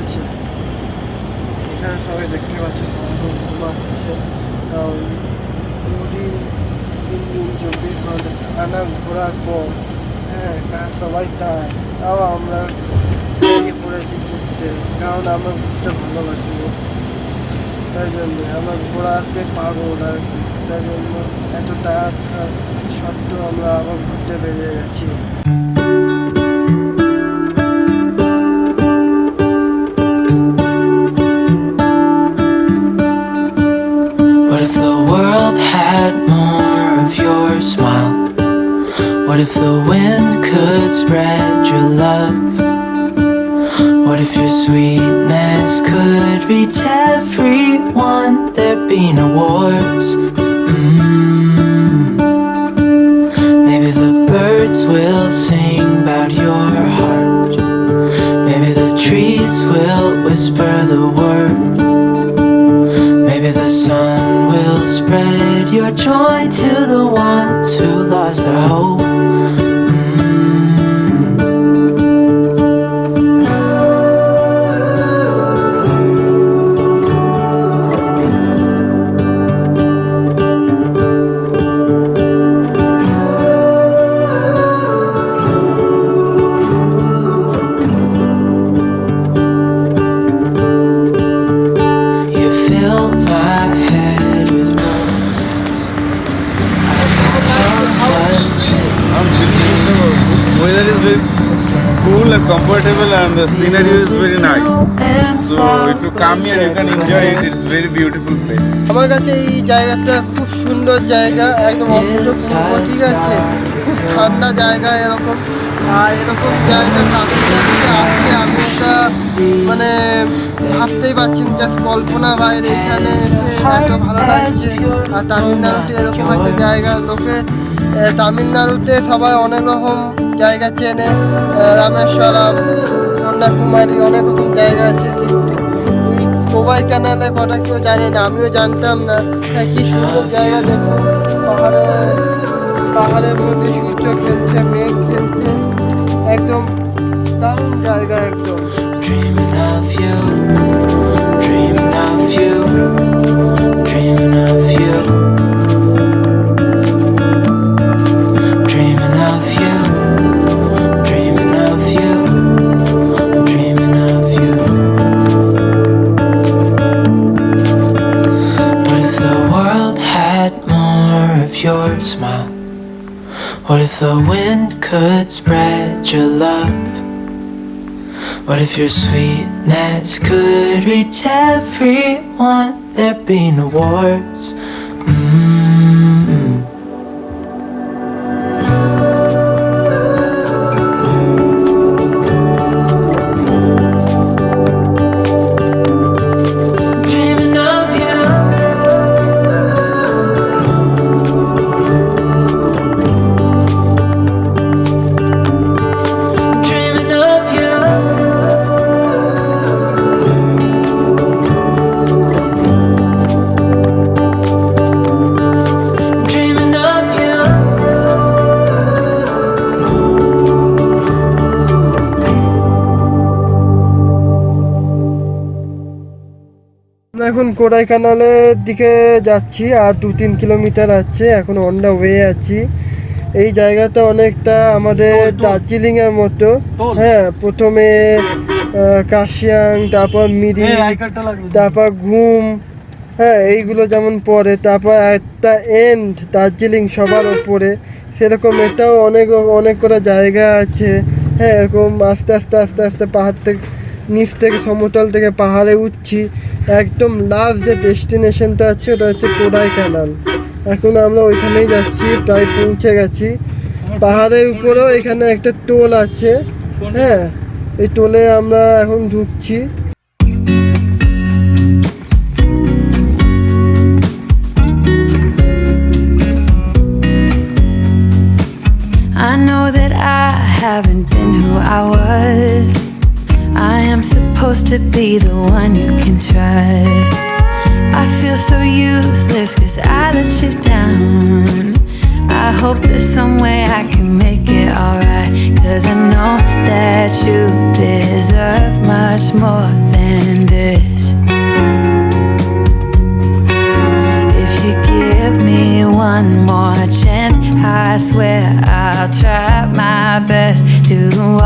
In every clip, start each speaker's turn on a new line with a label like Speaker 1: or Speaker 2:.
Speaker 1: আছে। এখানে সবাই দেখতে পাচ্ছে সবাই ঘুমাচ্ছে, কারণ 2 দিন 3 দিন 24 ঘন্টা টানা ঘোরার পর সবাই তাও আমরা বেরিয়ে পড়েছি ঘুরতে, কারণ আমরা ঘুরতে ভালোবাসি, তাই জন্য আমরা ঘোরাতে পাগল আর কি। তাই জন্য এত টায়ার সত্ত্বেও আমরা আবার ঘুরতে বেরিয়ে গেছি।
Speaker 2: What if the world had more of your smile? What if the wind could spread your love? What if your sweetness could reach everyone? There'd be no wars. Maybe the birds will sing about your heart. Maybe the trees will whisper the word. Maybe the sun will spread your joy to the ones who lost their hope.
Speaker 3: Cool and comfortable, and the scenery is very nice. So if you come here, you can enjoy it. It's very beautiful place.
Speaker 1: আমার কাছে এই জায়গাটা খুব সুন্দর জায়গা, একদম অপূর্ব, ঠিক আছে, ঠান্ডা জায়গা এরকম। আর এরকম জায়গা তামিলনাড়ুতে আসলে আমি এটা মানে ভাবতেই পারছি না, জাস্ট কল্পনা বাইরে এখানে এসে এত ভালো লাগছে। আর তামিলনাড়ুতে এরকম একটা জায়গা, লোকে তামিলনাড়ুতে সবাই অনেক রকম জায়গা চেনে, রামেশ্বরম, কন্যাকুমারী, অনেক রকম জায়গা আছে, কিন্তু এই কোডাইকানালে কটা কেউ জানে না, আমিও জানতাম না। কি সুন্দর জায়গা দেখুন, পাহাড়ের মধ্যে সূর্য খেলছে, মেঘ খেলছে, একদম দারুণ জায়গা একদম।
Speaker 2: Dreaming of you, dreaming of you, dreaming of you, dreaming of you, dreaming of you, I'm dreaming of you. What if the world had more of your smile? What if the wind could spread your love? What if your sweetness could reach everyone? There'd be no wars. Dreaming of you, dreaming of you. Dreaming of you.
Speaker 1: আমরা এখন কোডাইকানালের দিকে যাচ্ছি, আর 2-3 kilometre আছে, এখন on the way আছি। এই জায়গাটা অনেকটা আমাদের দার্জিলিংয়ের মতো। প্রথমে কাশিয়াং, তারপর মিরিক, তারপর ঘুম, এইগুলো যেমন পরে, তারপর একটা এন্ড দার্জিলিং সবার ওপরে, সেরকম এটাও অনেক করে জায়গা আছে। এরকম আস্তে আস্তে আস্তে আস্তে পাহাড় থেকে, নিচ থেকে, সমতল থেকে পাহাড়ে উঠছি। একদম লাস্ট যে ডেস্টিনেশনটা আছে ওটা হচ্ছে কোডাইকানাল। এখন আমরা ওইখানেই যাচ্ছি, প্রায় পৌঁছে গেছি। পাহাড়ের উপরেও এখানে একটা টোল আছে, এই টোলে আমরা এখন ঢুকছি।
Speaker 4: I know that I haven't been who I was. I am supposed to be the one you can trust. I feel so useless 'cause I let you down. I hope there's some way I can make it alright, 'cause I know that you deserve much more than this. If you give me one more chance, I swear I'll try my best to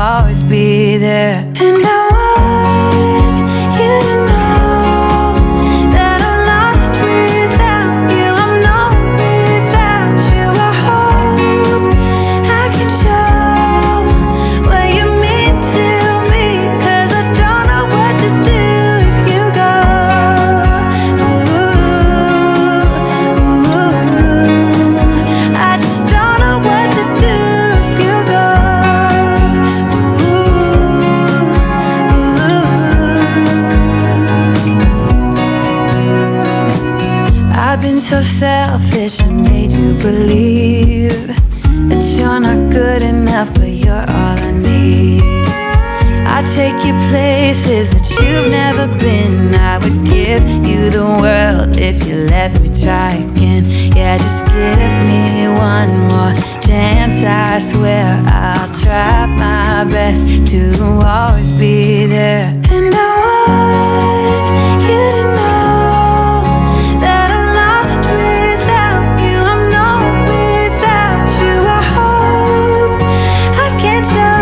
Speaker 4: always be there. And I want you to know that I'm lost without you. I'm not without you. I hope I can show what you mean to me, 'cause I don't know what to do if you go. I just don't know what to do if you go. I've been so selfish, I made you believe that you're not good enough, but you're all I need. I take you places that you've never been. I would give you the world if you let me try again. Yeah, just give me one more chance. I swear I'll try my best to always be there. And I want you to know that I'm lost without you. I'm not without you. I hope I can show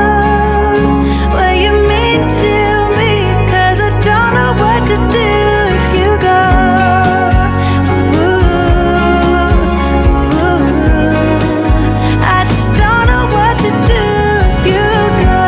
Speaker 4: what you mean to me, 'cause I don't know what to do if you go. I just don't know what to do if you go.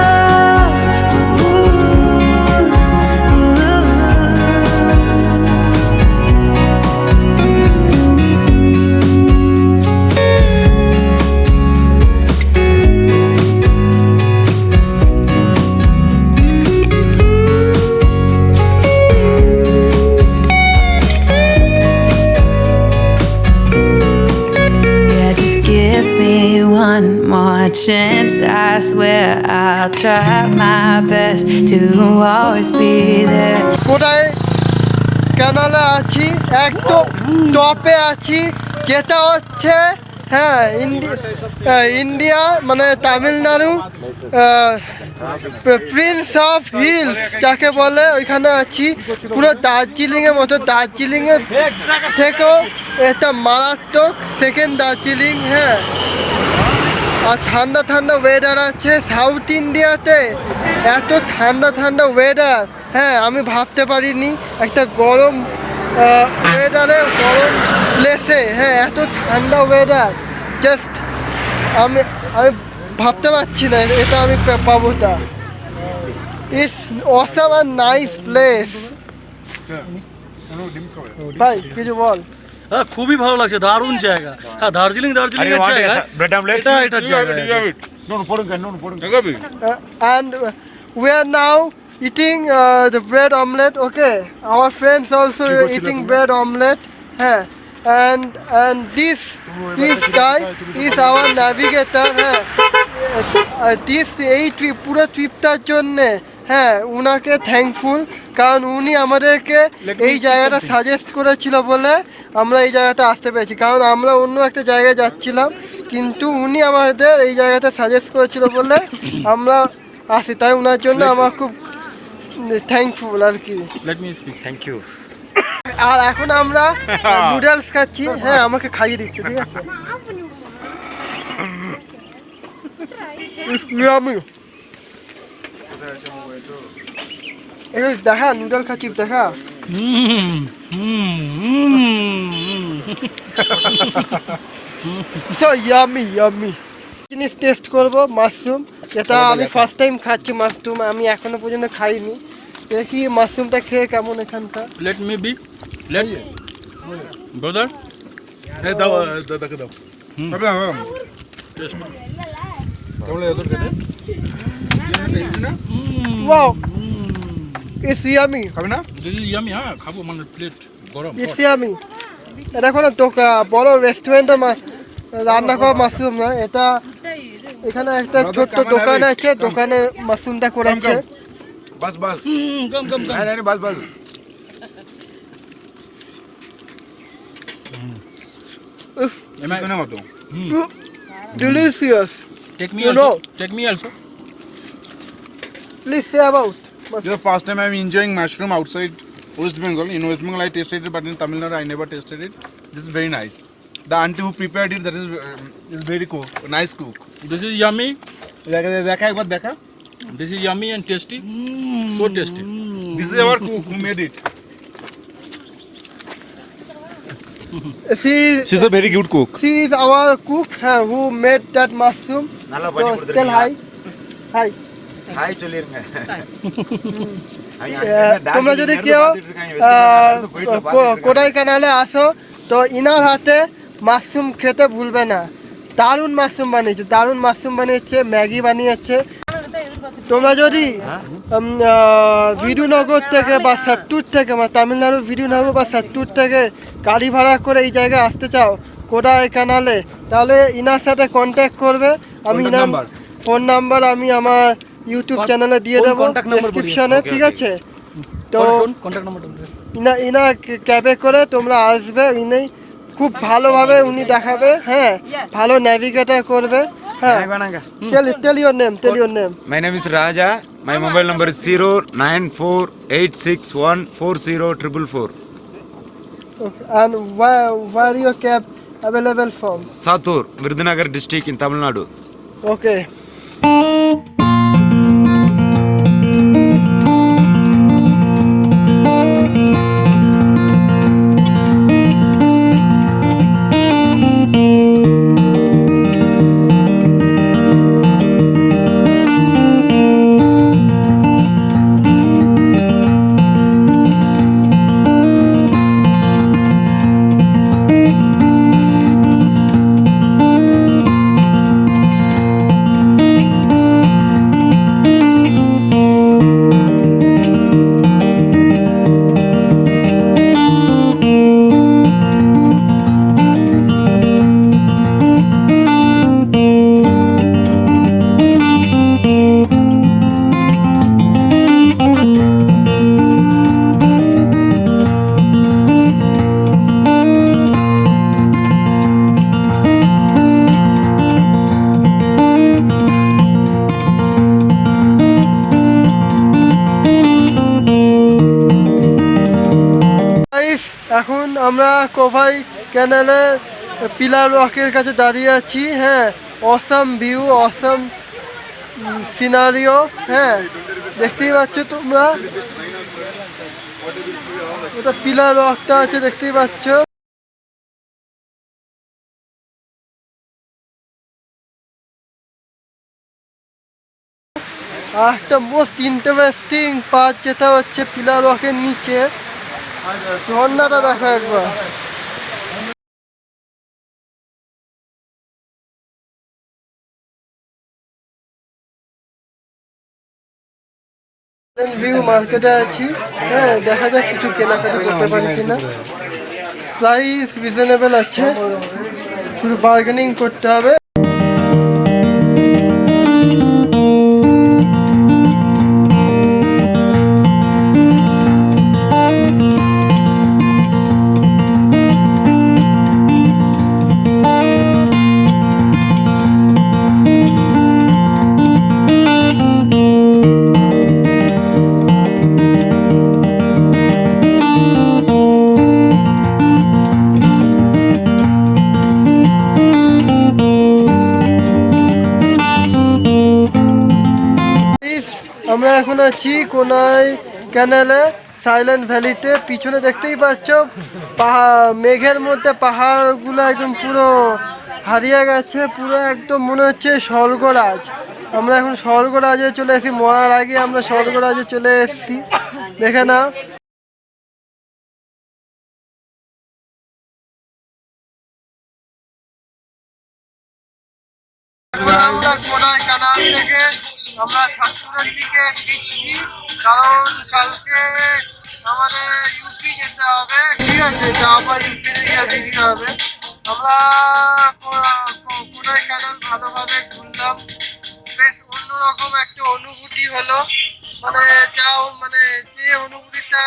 Speaker 4: Yeah, just give me one more chance. I swear I'll try my best to always be there.
Speaker 1: কোথায় কানালে আছি, একদম টপে আছি, যেটা হচ্ছে হ্যাঁ India মানে Tamil Nadu Prince of hills যাকে বলে, ওইখানে আছি। পুরো দার্জিলিংয়ের মতো, দার্জিলিংয়ের থেকেও এটা মারাত্মক সেকেন্ড দার্জিলিং। হ্যাঁ, আর ঠান্ডা ঠান্ডা ওয়েদার আছে। সাউথ ইন্ডিয়াতে এত ঠান্ডা ঠান্ডা ওয়েদার, হ্যাঁ আমি ভাবতে পারিনি একটা গরম ওয়েদারে, গরম প্লেসে হ্যাঁ এত ঠান্ডা ওয়েদার, জাস্ট আমি ভাবতে পারছি না এটা আমি পাবো। তা ইটস অসাম আর নাইস প্লেস। ভাই কিছু বল।
Speaker 5: হ্যাঁ, খুবই ভালো লাগছে, দারুণ জায়গা। হ্যাঁ, দার্জিলিং এর জায়গা, এটার জায়গা।
Speaker 1: And we are now eating the bread omelette. Okay, our friends also eating bread omelette. And this guy is our navigator. This এই ট্রিপ পুরো ট্রিপটার জন্যে হ্যাঁ উনাকে থ্যাঙ্কফুল, কারণ উনি আমাদেরকে এই জায়গাটা সাজেস্ট করেছিল বলে আমরা এই জায়গাতে আসতে পেরেছি। কারণ আমরা অন্য একটা জায়গায় যাচ্ছিলাম, কিন্তু উনি আমাদের এই জায়গাটা সাজেস্ট করেছিল বলে আমরা আসি। তাই ওনার জন্য আমার খুব থ্যাঙ্কফুল আর কি।
Speaker 5: Thank you.
Speaker 1: আর এখন আমরা নুডলস খাচ্ছি। হ্যাঁ, আমাকে খাইয়ে দিচ্ছে, ঠিক আছে। দেখা নুডল খাচ্ছি, দেখা। So yummy, yummy. জিনিস টেস্ট করব, মাশরুম। এটা আমি ফার্স্ট টাইম খাচ্ছি মাশরুম, আমি এখনো পর্যন্ত খাইনি। দেখি মাশরুমটা খেয়ে কেমন এখানকার।
Speaker 5: Let me be late brother.
Speaker 3: এই দাও দাও দাও। হবে হবে। টেস্ট কেমন এত খেতে?
Speaker 1: Wow, it's yummy.
Speaker 3: খাবে না?
Speaker 5: This is yummy. হ্যাঁ, খাবো, মানে প্লেট গরম।
Speaker 1: It's yummy. এটা কোনো বড় রেস্টুরেন্টে রান্না করা মাশরুম না, এটা এখানে একটা ছোট্ট দোকান আছে, দোকানে মাশরুমটা করেছে।
Speaker 3: বাস বাস
Speaker 5: কম কম কম।
Speaker 3: আরে বাস বাস।
Speaker 5: এমআই
Speaker 3: কেন মতো?
Speaker 1: delicious.
Speaker 6: Take me
Speaker 1: You
Speaker 6: also.
Speaker 1: know.
Speaker 6: Take me also.
Speaker 1: Please say about.
Speaker 3: This is the first time I'm enjoying mushroom outside West Bengal. In West Bengal I tasted it, but in Tamil Nadu I never tasted it. This is very nice. The auntie who prepared it, that is very cool, nice cook.
Speaker 6: This is yummy.
Speaker 3: দেখা একবার দেখা.
Speaker 6: This is yummy and tasty. So tasty.
Speaker 3: This is our cook who made it. She's a very good cook.
Speaker 1: She is our cook who made that mushroom. So tell hi. Hi.
Speaker 7: Hi சொல்லிருங்க
Speaker 1: তোমরা যদি কেউ কোডাইকানালে আসো তো inner হাতে mushroom খেতে ভুলবে না। দারুণ মাশরুম বানিয়েছে, ম্যাগি বানিয়েছে। তোমরা যদি বিদুনগর থেকে বা সাত্তুর থেকে তামিলনাড়ুর বিদুনগর বা সাত্তুর থেকে গাড়ি ভাড়া করে এই জায়গায় আসতে চাও কোডাইকানালে, তাহলে ইনার সাথে কন্ট্যাক্ট করবে। আমি ইনার ফোন নাম্বার আমি আমার ইউটিউব চ্যানেলে দিয়ে দেবো ডেসক্রিপশনে, ঠিক আছে? তো ইনা ক্যাবে করে তোমরা আসবে, ইনি খুব ভালোভাবে উনি দেখাবে, হ্যাঁ, ভালো ন্যাভিগেটার করবে। হ্যাঁ, tell your name.
Speaker 7: My name is Raja. My mobile number is 0948614040444.
Speaker 1: Okay. And where your cab available from?
Speaker 7: Satur, Virudhunagar district in Tamil Nadu.
Speaker 1: Okay. এখন আমরা কোভাই ক্যানেলে পিলার রকের কাছে দাঁড়িয়ে আছি। হ্যাঁ, অসাম ভিউ, অসাম সিনারিও। হ্যাঁ, দেখতেই পাচ্ছ তোমরা, ওটা পিলার রকটা আছে, দেখতেই পাচ্ছ। আর একটা মোস্ট ইন্টারেস্টিং পার্ট যেটা হচ্ছে পিলার রকের নিচে ঝর্ণাটা দেখো একবার। ভিউ মার্কেটে আছি। হ্যাঁ, দেখা যাক কিছু কেনাকাটা করতে পারি কিনা। প্রাইস রিজনেবল আছে, শুধু বার্গেনিং করতে হবে। আমরা এখন আছি কোনাই ক্যানেলে, সাইলেন্ট ভ্যালিতে। পিছনে দেখতেই পাচ্ছ মেঘের মধ্যে পাহাড়গুলো একদম পুরো হারিয়ে গেছে, পুরো একদম মনে হচ্ছে স্বর্গরাজ। আমরা এখন স্বর্গরাজে চলে এসেছি, মরার আগে আমরা স্বর্গরাজে চলে এসেছি, দেখে নাও। আমরা কোডাইকানাল থেকে আমরা সাতপুরের দিকে ফিরছি, কারণ কালকে আমাদের ইউপি যেতে হবে, ঠিক আছে? আবার ইউপি থেকে ফিরতে হবে। আমরা কোডাইকানাল ভালোভাবে ঘুরলাম, বেশ অন্যরকম একটা অনুভূতি হলো। মানে যে অনুভূতিটা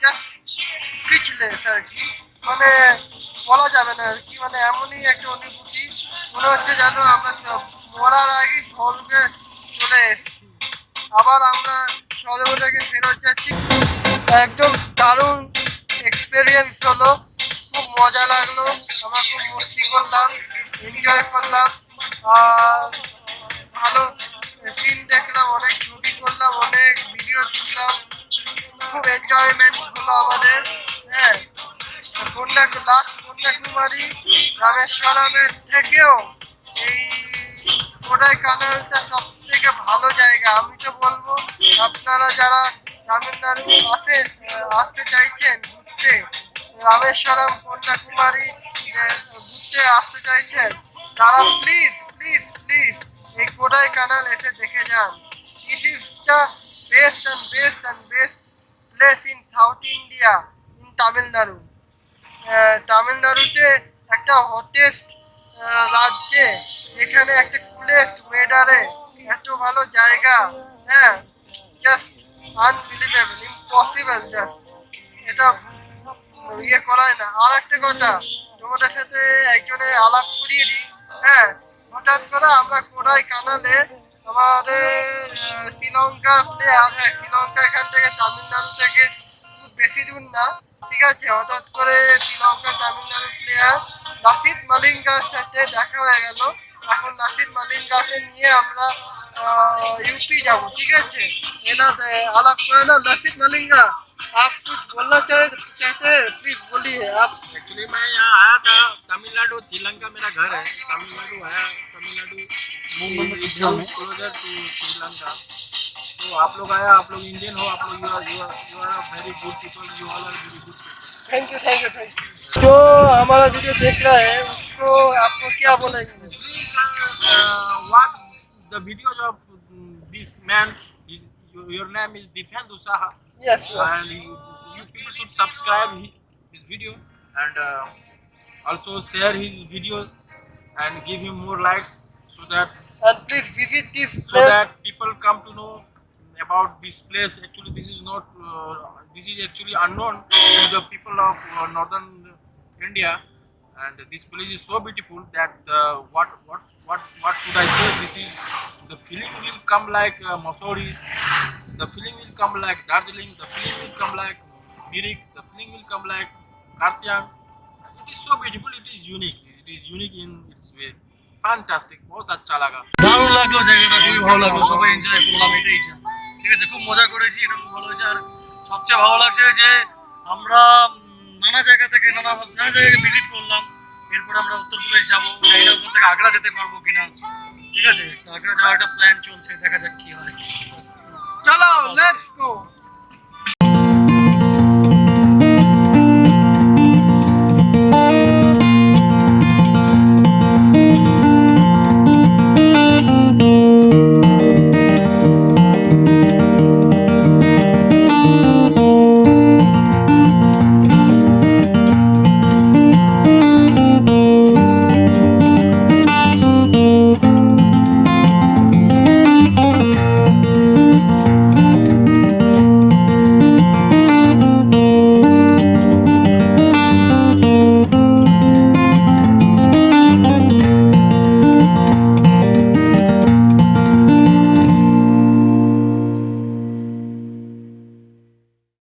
Speaker 1: জাস্ট স্পিচলেস আর কি, মানে বলা যাবে না আর কি, মানে এমনই একটা অনুভূতি। মনে হচ্ছে যেন আমরা মরার আগে স্বর্গে চলে এসেছি। আবার আমরা স্বর্গ থেকে ফেরত যাচ্ছি। একদম দারুণ এক্সপিরিয়েন্স হলো, খুব মজা লাগলো। আমরা খুব মস্তি করলাম, এনজয় করলাম, আর ভালো সিন দেখলাম, অনেক ছবি করলাম, অনেক ভিডিও তুললাম, খুব এনজয়মেন্ট হলো আমাদের। হ্যাঁ, কন্যাকুমারী রামেশ্বরমের থেকেও এই কোডাইকানালটা সব থেকে ভালো জায়গা। আমি তো বলবো আপনারা যারা তামিলনাড়ু আসতে চাইছেন ঘুরতে, রামেশ্বরম কন্যাকুমারী ঘুরতে আসতে চাইছেন, তারা প্লিজ প্লিজ প্লিজ এই কোডাইকানাল এসে দেখে যান। This is the best place in south India, in Tamil Nadu. তামিলনাড়ুতে একটা হটেস্ট রাজ্যে, এখানে একটা কুলেস্ট ওয়েদারে এত ভালো জায়গা, হ্যাঁ, জাস্ট আনবিলিভেবল, ইম্পসিবল, জাস্ট এটা ইয়ে করায় না। আর একটা কথা তোমাদের সাথে একজনের আলাপ করিয়ে দিই। হ্যাঁ, হঠাৎ করে আমরা কোডাইকানালে আমাদের শ্রীলঙ্কা প্লেয়ার, হ্যাঁ শ্রীলঙ্কা এখান থেকে তামিলনাড়ু থেকে খুব বেশি দূর না, ঠিক আছে, হঠাৎ করে শ্রীলঙ্কা তামিলনাড়ু প্লেয়ার লাসিথ মালিঙ্গার সাথে দেখা হয়ে গেল। এখন লাসিথ মালিঙ্গাকে নিয়ে আমরা यूपी जाओ, ठीक है। ना आप ना लसित मलिंगा, आप कुछ बोलना चाहते हैं, प्लीज बोलिए आप।
Speaker 6: एक्चुअली मैं यहाँ आया था तमिलनाडु, श्रीलंका मेरा घर है, तमिलनाडु आया, तमिलनाडु क्लोजर टू श्रीलंका। तो आप लोग आया, आप लोग इंडियन हो, आप लोग you are very good people, you all are very good.
Speaker 1: Thank you. जो हमारा वीडियो देख रहा है उसको आपको क्या बोलेंगे?
Speaker 6: Watch the videos of this man. Your name is Diphendu Saha.
Speaker 1: Yes.
Speaker 6: And you people should subscribe his video and also share his video and give him more likes so that
Speaker 1: And please visit this place.
Speaker 6: people come to know about this place. Actually, this is not this is actually unknown to the people of northern India, and this place is so beautiful that what should I say? This is the feeling will come like Mussoorie, the feeling will come like Darjeeling, the feeling will come like Mirik, the feeling will come like Karsiang. It is so beautiful. It is unique in its way. Fantastic, बहुत अच्छा लगा।
Speaker 5: দারুণ লাগলো জায়গাটা, খুবই ভালো লাগলো, সবাই এনজয় করলাম, এটাই যা। ঠিক আছে, খুব মজা করেছি, এটা খুব ভালো হয়েছে। আর সবচেয়ে ভালো লাগছে যে আমরা নানা জায়গায় ভিজিট করলাম। এরপর আমরা উত্তরপ্রদেশ যাবো, জানি না ওখান থেকে আগ্রা যেতে পারবো কিনা। ঠিক আছে, তো আগ্রা যাওয়ার একটা প্ল্যান চলছে, দেখা যাক কি হয়।
Speaker 1: चलो लेट्स गो।